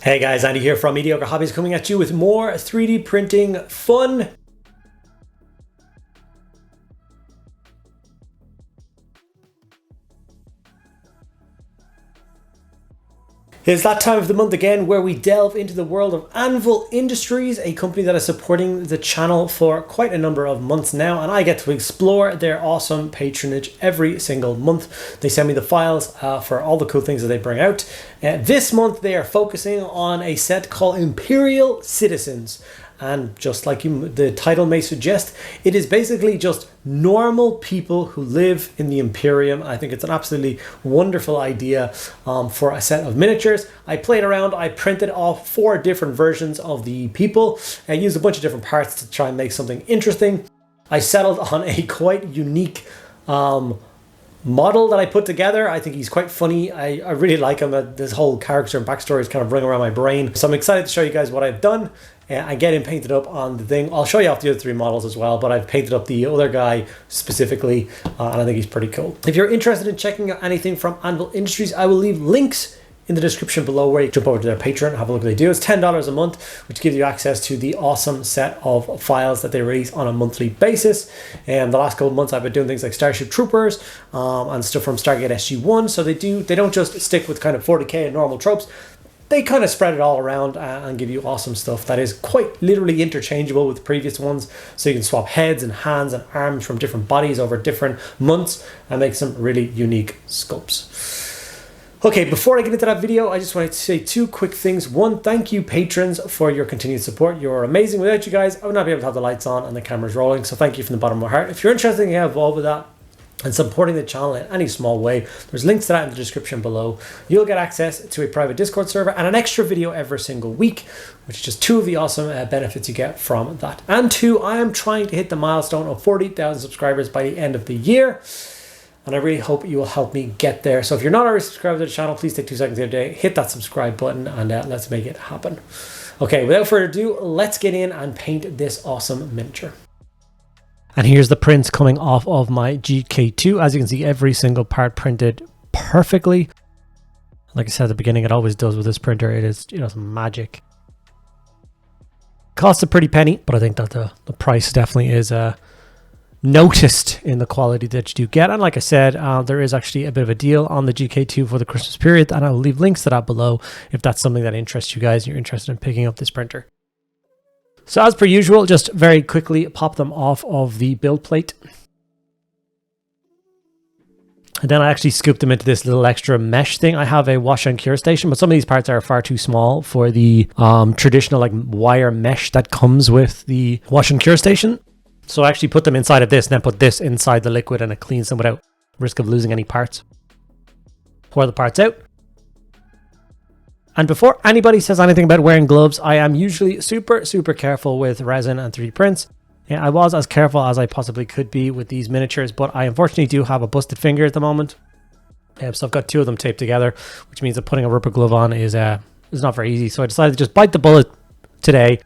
Hey guys, Andy here from Mediocre Hobbies coming at you with more 3D printing fun. It's that time of the month again where we delve into the world of Anvil Industries, a company that is supporting the channel for quite a number of months now, and I get to explore their awesome patronage every single month. They send me the files for all the cool things that they bring out. This month they are focusing on a set called Imperial Citizens. And just like the title may suggest, it is basically just normal people who live in the Imperium. I think it's an absolutely wonderful idea for a set of miniatures. I played around, I printed off 4 different versions of the people. I used a bunch of different parts to try and make something interesting. I settled on a quite unique model that I put together. I think he's quite funny. I really like him. This whole character and backstory is kind of running around my brain. So I'm excited to show you guys what I've done. I get him painted up on the thing. I'll show you off the other 3 models as well, but I've painted up the other guy specifically, and I think he's pretty cool. If you're interested in checking out anything from Anvil Industries, I will leave links in the description below where you can jump over to their Patreon and have a look at what they do. It's $10 a month, which gives you access to the awesome set of files that they release on a monthly basis. And the last couple of months I've been doing things like Starship Troopers and stuff from Stargate SG-1. So they don't just stick with kind of 40k and normal tropes. They kind of spread it all around and give you awesome stuff that is quite literally interchangeable with previous ones. So you can swap heads and hands and arms from different bodies over different months and make some really unique sculpts. Okay, before I get into that video, I just wanted to say 2 quick things. 1, thank you patrons for your continued support. You're amazing. Without you guys, I would not be able to have the lights on and the cameras rolling. So thank you from the bottom of my heart. If you're interested in getting involved with that and supporting the channel in any small way, there's links to that in the description below. You'll get access to a private Discord server and an extra video every single week, which is just 2 of the awesome benefits you get from that. And 2, I am trying to hit the milestone of 40,000 subscribers by the end of the year. And I really hope you will help me get there. So if you're not already subscribed to the channel, please take 2 seconds the other day, hit that subscribe button, and let's make it happen. Okay, without further ado, let's get in and paint this awesome miniature. And here's the prints coming off of my GK2. As you can see, every single part printed perfectly. Like I said at the beginning, it always does with this printer. It is, some magic. Costs a pretty penny, but I think that the price definitely is noticed in the quality that you do get. And like I said, there is actually a bit of a deal on the GK2 for the Christmas period, and I'll leave links to that below if that's something that interests you guys and you're interested in picking up this printer. So as per usual, just very quickly pop them off of the build plate. And then I actually scooped them into this little extra mesh thing. I have a wash and cure station, but some of these parts are far too small for the traditional like wire mesh that comes with the wash and cure station. So I actually put them inside of this and then put this inside the liquid, and it cleans them without risk of losing any parts. Pour the parts out. And before anybody says anything about wearing gloves, I am usually super careful with resin and 3D prints. I was as careful as I possibly could be with these miniatures, but I unfortunately do have a busted finger at the moment. So I've got 2 of them taped together, which means that putting a rubber glove on is not very easy. So I decided to just bite the bullet today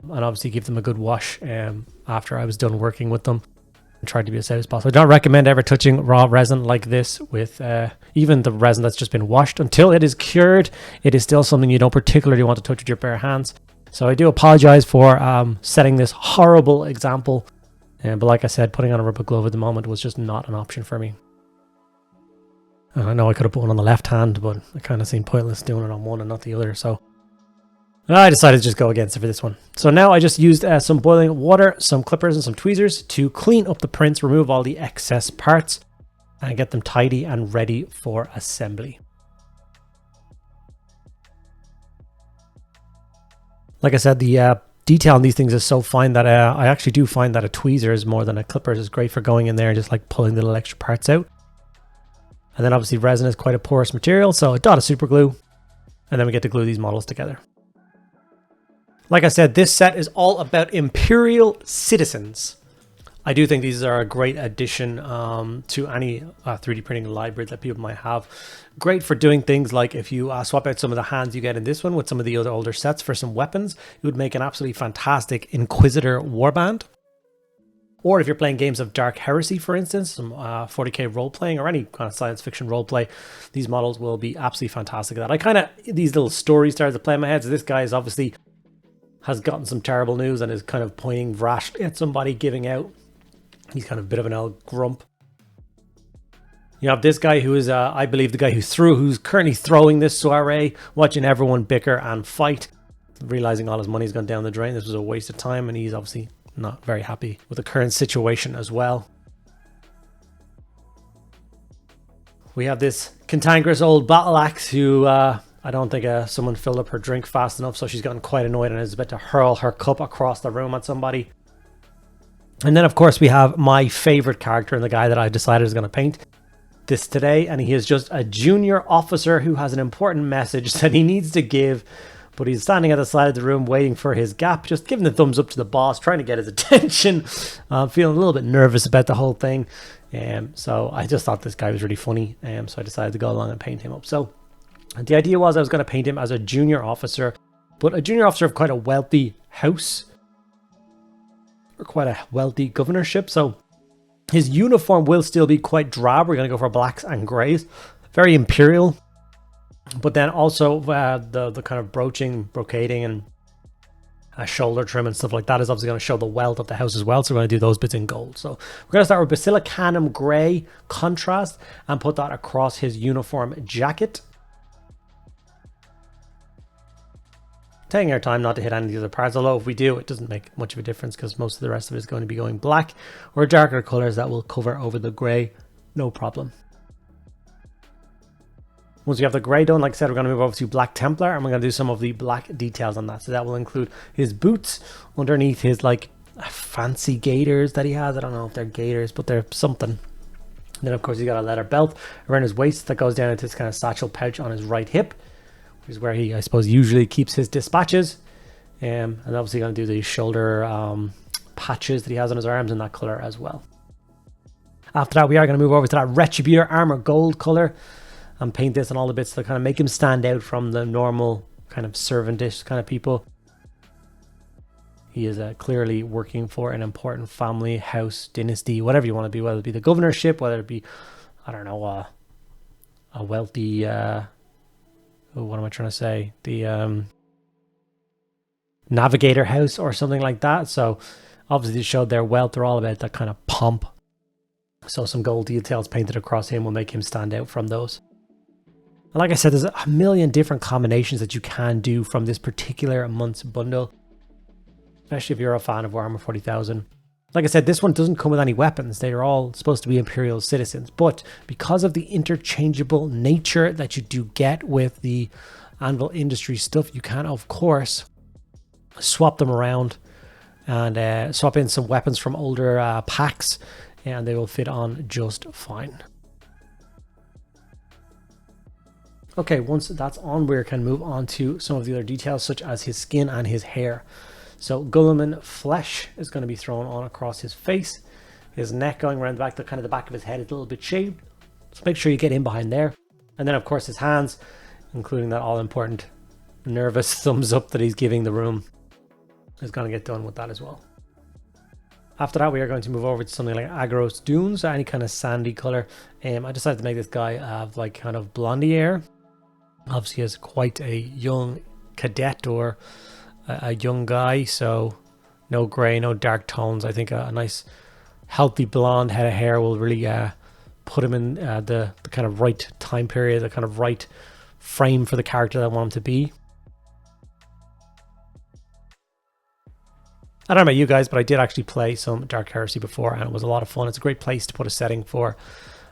and obviously give them a good wash after I was done working with them. Tried to be as safe as possible. I don't recommend ever touching raw resin like this with even the resin that's just been washed. Until it is cured, it is still something you don't particularly want to touch with your bare hands. So I do apologize for setting this horrible example, but like I said, putting on a rubber glove at the moment was just not an option for me. And I know I could have put one on the left hand, but it kind of seemed pointless doing it on one and not the other, so I decided to just go against it for this one. So now I just used some boiling water, some clippers and some tweezers to clean up the prints, remove all the excess parts, and get them tidy and ready for assembly. Like I said, the detail on these things is so fine that I actually do find that a tweezers more than a clippers is great for going in there and just like pulling little extra parts out. And then obviously resin is quite a porous material, so a dot of super glue, and then we get to glue these models together. Like I said, this set is all about Imperial Citizens. I do think these are a great addition to any 3D printing library that people might have. Great for doing things like if you swap out some of the hands you get in this one with some of the other older sets for some weapons, it would make an absolutely fantastic Inquisitor warband. Or if you're playing games of Dark Heresy, for instance, some 40k role-playing or any kind of science fiction role-play, these models will be absolutely fantastic at that. These little stories started to play in my head. So this guy is obviously has gotten some terrible news and is kind of pointing rashly at somebody, giving out. He's kind of a bit of an old grump. You have this guy who is, I believe, the guy who's currently throwing this soiree, watching everyone bicker and fight, realizing all his money's gone down the drain. This was a waste of time, and he's obviously not very happy with the current situation as well. We have this cantankerous old battle axe who I don't think someone filled up her drink fast enough, so she's gotten quite annoyed and is about to hurl her cup across the room at somebody. And then of course we have my favorite character and the guy that I decided is going to paint this today, and he is just a junior officer who has an important message that he needs to give. But he's standing at the side of the room waiting for his gap, just giving the thumbs up to the boss, trying to get his attention. Feeling a little bit nervous about the whole thing. So I just thought this guy was really funny. So I decided to go along and paint him up. So the idea was I was going to paint him as a junior officer, but a junior officer of quite a wealthy house, or quite a wealthy governorship. So his uniform will still be quite drab. We're going to go for blacks and grays. Very imperial. But then also the kind of brocading and shoulder trim and stuff like that is obviously going to show the wealth of the house as well. So we're going to do those bits in gold. So we're going to start with Basilicanum Grey contrast and put that across his uniform jacket. Taking our time not to hit any of the other parts, although if we do, it doesn't make much of a difference because most of the rest of it is going to be going black or darker colors that will cover over the grey, no problem. Once we have the grey done, like I said, we're going to move over to Black Templar and we're going to do some of the black details on that. So that will include his boots underneath his like fancy gaiters that he has. I don't know if they're gaiters, but they're something. And then of course he's got a leather belt around his waist that goes down into this kind of satchel pouch on his right hip, which is where he, I suppose, usually keeps his dispatches. And obviously going to do the shoulder patches that he has on his arms in that color as well. After that, we are going to move over to that Retributor Armor Gold color and paint this on all the bits to kind of make him stand out from the normal kind of servantish kind of people. He is clearly working for an important family, house, dynasty, whatever you want to be, whether it be the governorship, whether it be, I don't know, a wealthy, what am I trying to say? The navigator house or something like that. So obviously they showed their wealth. They're all about that kind of pomp. So some gold details painted across him will make him stand out from those. And like I said, there's a million different combinations that you can do from this particular month's bundle, especially if you're a fan of Warhammer 40,000. Like I said, this one doesn't come with any weapons. They are all supposed to be Imperial citizens, but because of the interchangeable nature that you do get with the Anvil Industries stuff, you can, of course, swap them around and swap in some weapons from older packs, and they will fit on just fine. Okay, once that's on, we can move on to some of the other details, such as his skin and his hair. So Guilliman flesh is going to be thrown on across his face. His neck going around the back, the kind of the back of his head is a little bit shaved. So make sure you get in behind there. And then of course his hands, including that all important nervous thumbs up that he's giving the room, is going to get done with that as well. After that, we are going to move over to something like Agros Dunes, any kind of sandy color. I decided to make this guy have like kind of blondie hair. Obviously he has quite a young cadet or a young guy, so no gray, no dark tones. I think a nice healthy blonde head of hair will really put him in the kind of right time period, the kind of right frame for the character that I want him to be. I don't know about you guys, but I did actually play some Dark Heresy before and it was a lot of fun. It's a great place to put a setting for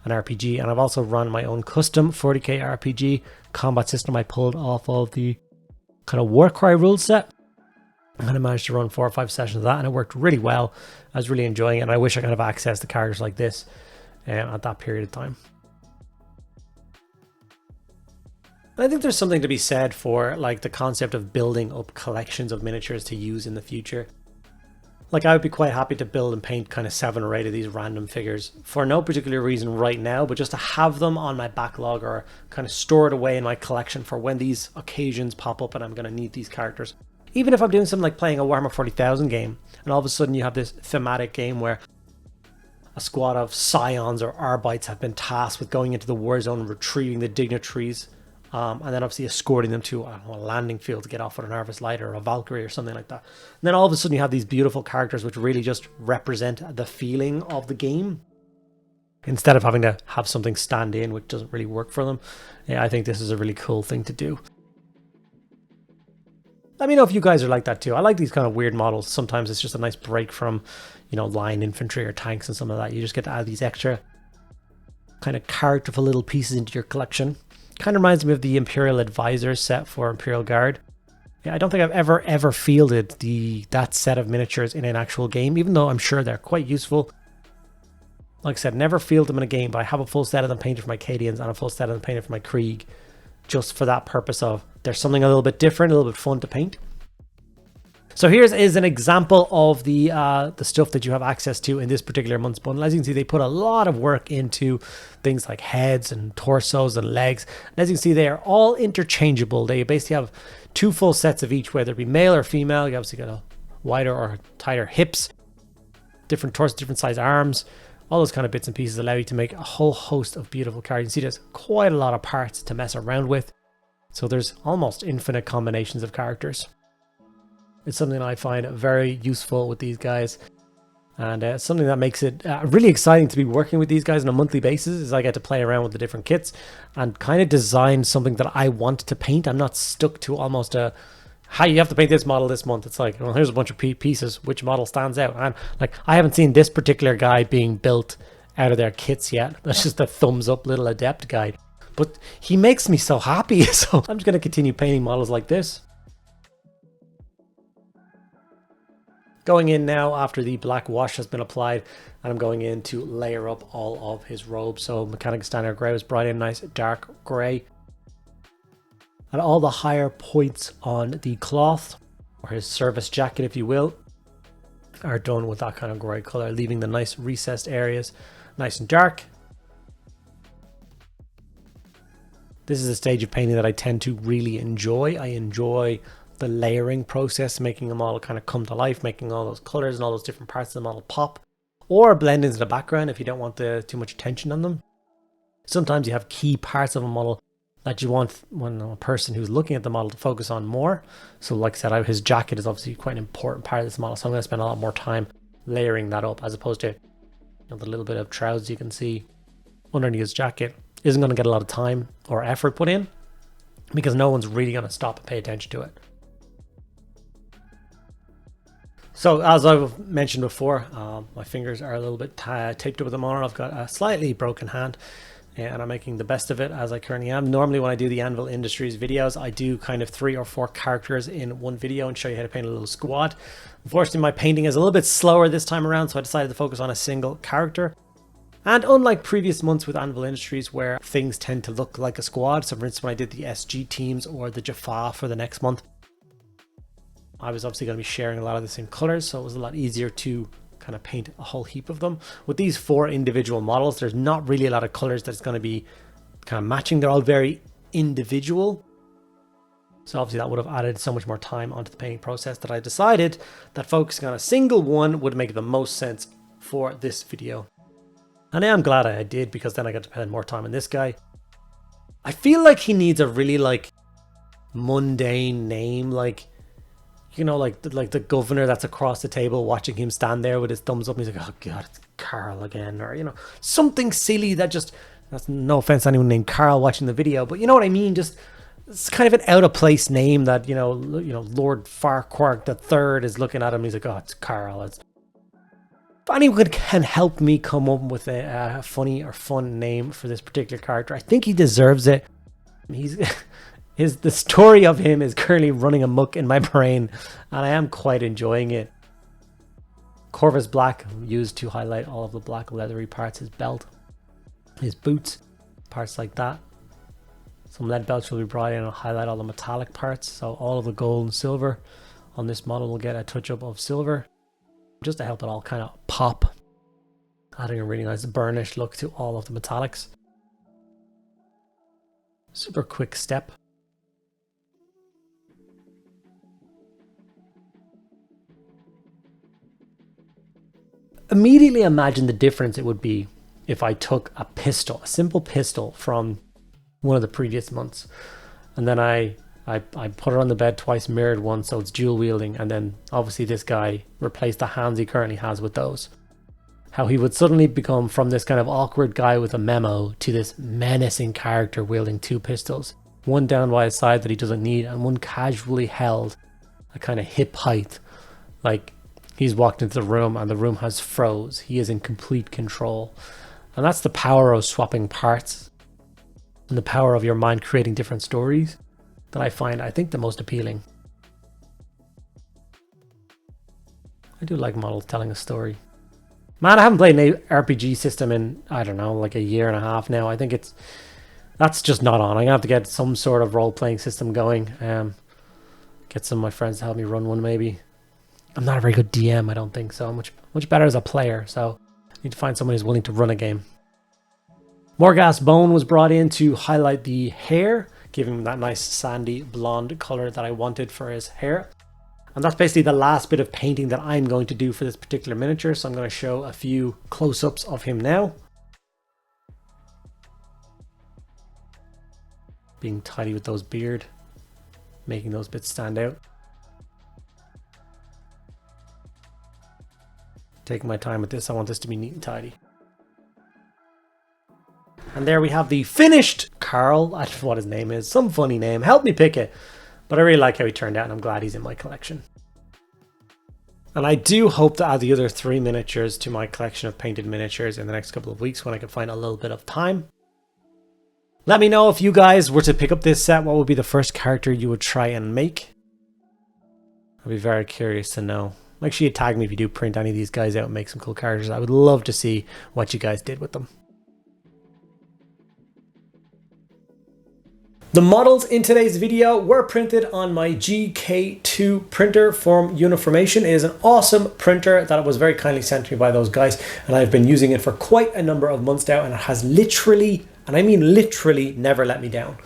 an RPG, and I've also run my own custom 40k RPG combat system I pulled off of the kind of Warcry rule set, and I managed to run 4 or 5 sessions of that and it worked really well. I was really enjoying it, and I wish I could have access to characters like this at that period of time. I think there's something to be said for like the concept of building up collections of miniatures to use in the future. Like I would be quite happy to build and paint kind of 7 or 8 of these random figures for no particular reason right now, but just to have them on my backlog or kind of stored away in my collection for when these occasions pop up and I'm going to need these characters. Even if I'm doing something like playing a Warhammer 40,000 game and all of a sudden you have this thematic game where a squad of scions or arbites have been tasked with going into the war zone and retrieving the dignitaries, and then obviously escorting them to, I don't know, a landing field to get off with an Arvis lighter or a Valkyrie or something like that. And then all of a sudden you have these beautiful characters which really just represent the feeling of the game, instead of having to have something stand in which doesn't really work for them. Yeah, I think this is a really cool thing to do. Let me know if you guys are like that too. I like these kind of weird models. Sometimes it's just a nice break from, you know, line infantry or tanks and some of that. You just get to add these extra kind of characterful little pieces into your collection. Kind of reminds me of the Imperial Advisor set for Imperial Guard. Yeah, I don't think I've ever fielded that set of miniatures in an actual game, even though I'm sure they're quite useful. Like I said, never fielded them in a game, but I have a full set of them painted for my Cadians and a full set of them painted for my Krieg, just for that purpose of there's something a little bit different, a little bit fun to paint. So here's an example of the stuff that you have access to in this particular month's bundle. As you can see, they put a lot of work into things like heads and torsos and legs. And as you can see, they are all interchangeable. They basically have 2 full sets of each, whether it be male or female. You obviously got a wider or tighter hips, different torso, different size arms. All those kind of bits and pieces allow you to make a whole host of beautiful cards. You can see there's quite a lot of parts to mess around with. So there's almost infinite combinations of characters. It's something I find very useful with these guys. And something that makes it really exciting to be working with these guys on a monthly basis is I get to play around with the different kits and kind of design something that I want to paint. I'm not stuck to almost how you have to paint this model this month. It's like, well, here's a bunch of pieces. Which model stands out? And like, I haven't seen this particular guy being built out of their kits yet. That's just a thumbs up little adept guide. But he makes me so happy. So I'm just going to continue painting models like this. Going in now after the black wash has been applied, and I'm going in to layer up all of his robes. So Mechanic Standard Grey was brought in nice dark grey. And all the higher points on the cloth, or his service jacket if you will, are done with that kind of grey colour, leaving the nice recessed areas nice and dark. This is a stage of painting that I tend to really enjoy. I enjoy the layering process, making a model kind of come to life, making all those colours and all those different parts of the model pop, or blend into the background if you don't want too much attention on them. Sometimes you have key parts of a model that you want a person who's looking at the model to focus on more. So like I said, his jacket is obviously quite an important part of this model, so I'm going to spend a lot more time layering that up, as opposed to, you know, the little bit of trousers you can see underneath his jacket isn't going to get a lot of time or effort put in, because no one's really going to stop and pay attention to it. So as I've mentioned before, my fingers are a little bit taped up at the moment. I've got a slightly broken hand, and I'm making the best of it as I currently am. Normally when I do the Anvil Industries videos, I do kind of 3 or 4 characters in one video and show you how to paint a little squad. Unfortunately, my painting is a little bit slower this time around, so I decided to focus on a single character. And unlike previous months with Anvil Industries where things tend to look like a squad, so for instance when I did the SG teams or the Jaffa for the next month, I was obviously going to be sharing a lot of the same colors, so it was a lot easier to kind of paint a whole heap of them. With these 4 individual models, there's not really a lot of colors that's going to be kind of matching. They're all very individual. So obviously that would have added so much more time onto the painting process that I decided that focusing on a single one would make the most sense for this video. And I am glad I did, because then I got to spend more time on this guy. I feel like he needs a really like mundane name, like, you know, like the governor that's across the table watching him stand there with his thumbs up and he's like, oh god, it's Carl again, or, you know, something silly that just, that's no offense to anyone named Carl watching the video, but you know what I mean, just it's kind of an out of place name that, you know, Lord Farquhar III is looking at him and he's like, oh, it's Carl. It's, if anyone can help me come up with a funny or fun name for this particular character, I think he deserves it. The story of him is currently running amok in my brain, and I am quite enjoying it. Corvus Black, used to highlight all of the black leathery parts, his belt, his boots, parts like that. Some lead belts will be brought in and highlight all the metallic parts, so all of the gold and silver on this model will get a touch up of silver, just to help it all kind of pop, adding a really nice burnished look to all of the metallics. Super quick step. immediately imagine the difference it would be if I took a pistol, a simple pistol from one of the previous months, and then I put it on the bed twice, mirrored one so it's dual wielding, and then obviously this guy replaced the hands he currently has with those. How he would suddenly become from this kind of awkward guy with a memo to this menacing character wielding two pistols, one down by his side that he doesn't need and one casually held at kind of hip height, like he's walked into the room and the room has froze. He is in complete control. And that's the power of swapping parts and the power of your mind creating different stories that I find, I think, the most appealing. I do like models telling a story. Man, I haven't played an RPG system in, I don't know, like a year and a half now. I think that's just not on. I'm gonna have to get some sort of role-playing system going. Get some of my friends to help me run one maybe. I'm not a very good DM, I don't think so. I'm much better as a player, so I need to find someone who's willing to run a game. Morghast Bone was brought in to highlight the hair, giving him that nice sandy blonde color that I wanted for his hair. And that's basically the last bit of painting that I'm going to do for this particular miniature, so I'm going to show a few close-ups of him now. Being tidy with those beard, making those bits stand out. Taking my time with this, I want this to be neat and tidy. And there we have the finished Carl. I don't know what his name is, some funny name, help me pick it. But I really like how he turned out and I'm glad he's in my collection. And I do hope to add the other 3 miniatures to my collection of painted miniatures in the next couple of weeks when I can find a little bit of time. Let me know if you guys were to pick up this set, what would be the first character you would try and make? I'd be very curious to know. Make sure you tag me if you do print any of these guys out and make some cool characters. I would love to see what you guys did with them. The models in today's video were printed on my GK2 printer from Uniformation. It is an awesome printer that was very kindly sent to me by those guys, and I've been using it for quite a number of months now, and it has literally, and I mean literally, never let me down.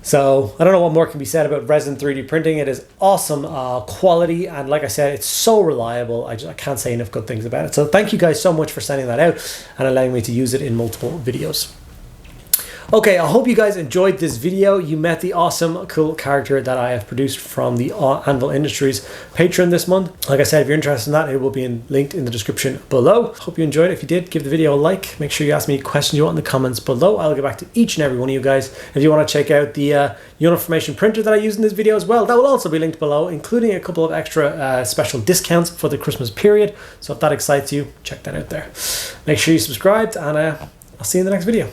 So I don't know what more can be said about resin 3D printing. It is awesome quality, and like I said, it's so reliable. I can't say enough good things about it. So thank you guys so much for sending that out and allowing me to use it in multiple videos. Okay, I hope you guys enjoyed this video. You met the awesome, cool character that I have produced from the Anvil Industries Patreon this month. Like I said, if you're interested in that, it will be linked in the description below. Hope you enjoyed it. If you did, give the video a like. Make sure you ask me questions you want in the comments below. I'll get back to each and every one of you guys. If you want to check out the Uniformation printer that I use in this video as well, that will also be linked below, including a couple of extra special discounts for the Christmas period. So if that excites you, check that out there. Make sure you subscribed, and I'll see you in the next video.